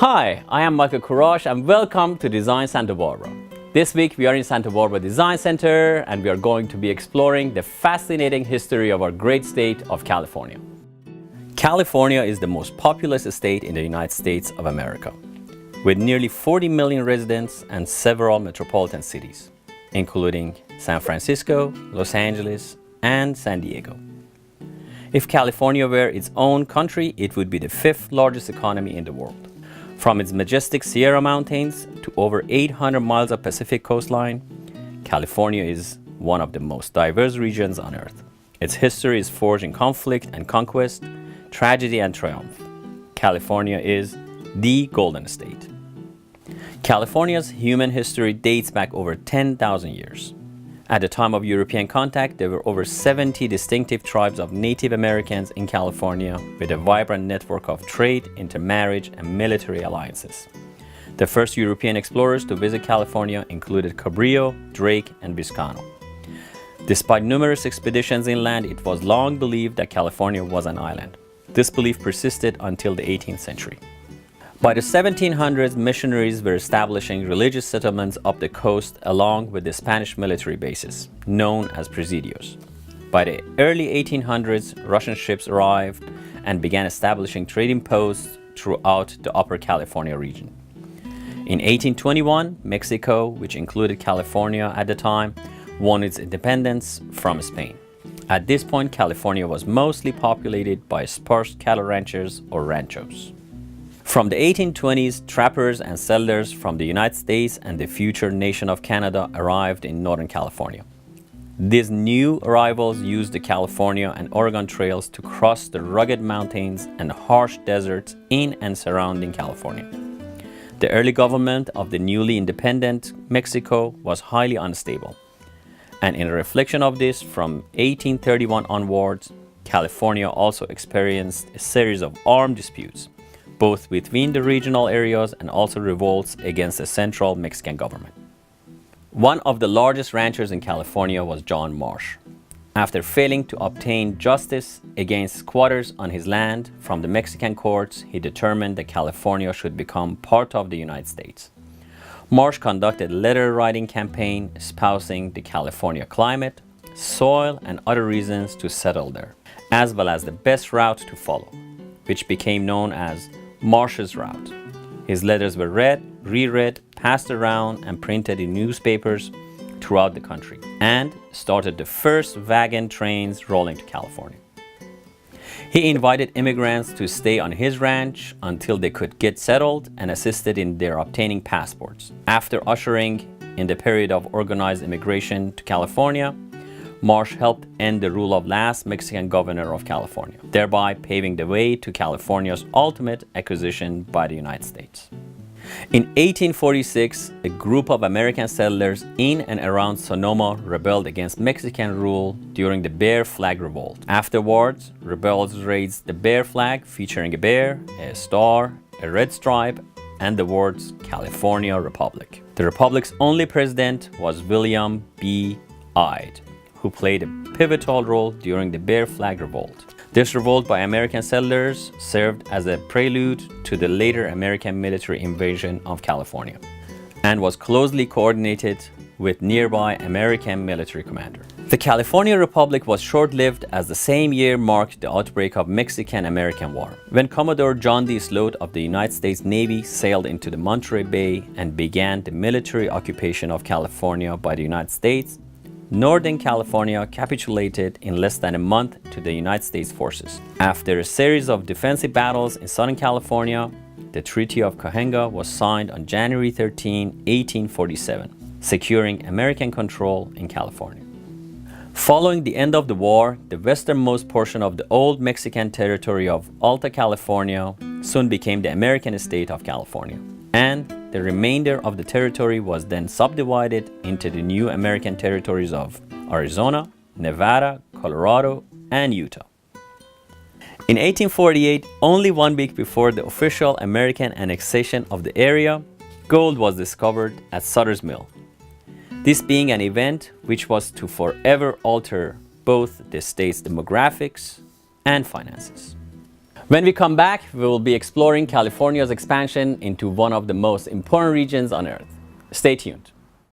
Hi, I am Michael Kourosh and welcome to Design Santa Barbara. This week we are in Santa Barbara Design Center and we are going to be exploring the fascinating history of our great state of California. California is the most populous state in the United States of America, with nearly 40 million residents and several metropolitan cities, including San Francisco, Los Angeles, and San Diego. If California were its own country, it would be the fifth largest economy in the world. From its majestic Sierra Mountains to over 800 miles of Pacific coastline, California is one of the most diverse regions on Earth. Its history is forged in conflict and conquest, tragedy and triumph. California is the Golden State. California's human history dates back over 10,000 years. At the time of European contact, there were over 70 distinctive tribes of Native Americans in California with a vibrant network of trade, intermarriage, and military alliances. The first European explorers to visit California included Cabrillo, Drake, and Vizcaino. Despite numerous expeditions inland, it was long believed that California was an island. This belief persisted until the 18th century. By the 1700s, missionaries were establishing religious settlements up the coast along with the Spanish military bases, known as presidios. By the early 1800s, Russian ships arrived and began establishing trading posts throughout the Upper California region. In 1821, Mexico, which included California at the time, won its independence from Spain. At this point, California was mostly populated by sparse cattle ranchers or ranchos. From the 1820s, trappers and settlers from the United States and the future nation of Canada arrived in Northern California. These new arrivals used the California and Oregon trails to cross the rugged mountains and harsh deserts in and surrounding California. The early government of the newly independent Mexico was highly unstable. And in a reflection of this, from 1831 onwards, California also experienced a series of armed disputes, both between the regional areas and also revolts against the central Mexican government. One of the largest ranchers in California was John Marsh. After failing to obtain justice against squatters on his land from the Mexican courts, he determined that California should become part of the United States. Marsh conducted a letter-writing campaign espousing the California climate, soil, and other reasons to settle there, as well as the best route to follow, which became known as Marsh's Route. His letters were read, reread, passed around, and printed in newspapers throughout the country, and started the first wagon trains rolling to California. He invited immigrants to stay on his ranch until they could get settled and assisted in their obtaining passports. After ushering in the period of organized immigration to California, Marsh helped end the rule of last Mexican governor of California, thereby paving the way to California's ultimate acquisition by the United States. In 1846, a group of American settlers in and around Sonoma rebelled against Mexican rule during the Bear Flag Revolt. Afterwards, rebels raised the Bear Flag featuring a bear, a star, a red stripe, and the words California Republic. The Republic's only president was William B. Ide, who played a pivotal role during the Bear Flag Revolt. This revolt by American settlers served as a prelude to the later American military invasion of California and was closely coordinated with nearby American military commander. The California Republic was short-lived as the same year marked the outbreak of Mexican-American War, when Commodore John D. Sloat of the United States Navy sailed into the Monterey Bay and began the military occupation of California by the United States. Northern California capitulated in less than a month to the United States forces. After a series of defensive battles in Southern California, the Treaty of Cahuenga was signed on January 13, 1847, securing American control in California. Following the end of the war, the westernmost portion of the old Mexican territory of Alta California soon became the American state of California, and the remainder of the territory was then subdivided into the new American territories of Arizona, Nevada, Colorado, and Utah. In 1848, only 1 week before the official American annexation of the area, gold was discovered at Sutter's Mill. This being an event which was to forever alter both the state's demographics and finances. When we come back, we will be exploring California's expansion into one of the most important regions on Earth. Stay tuned.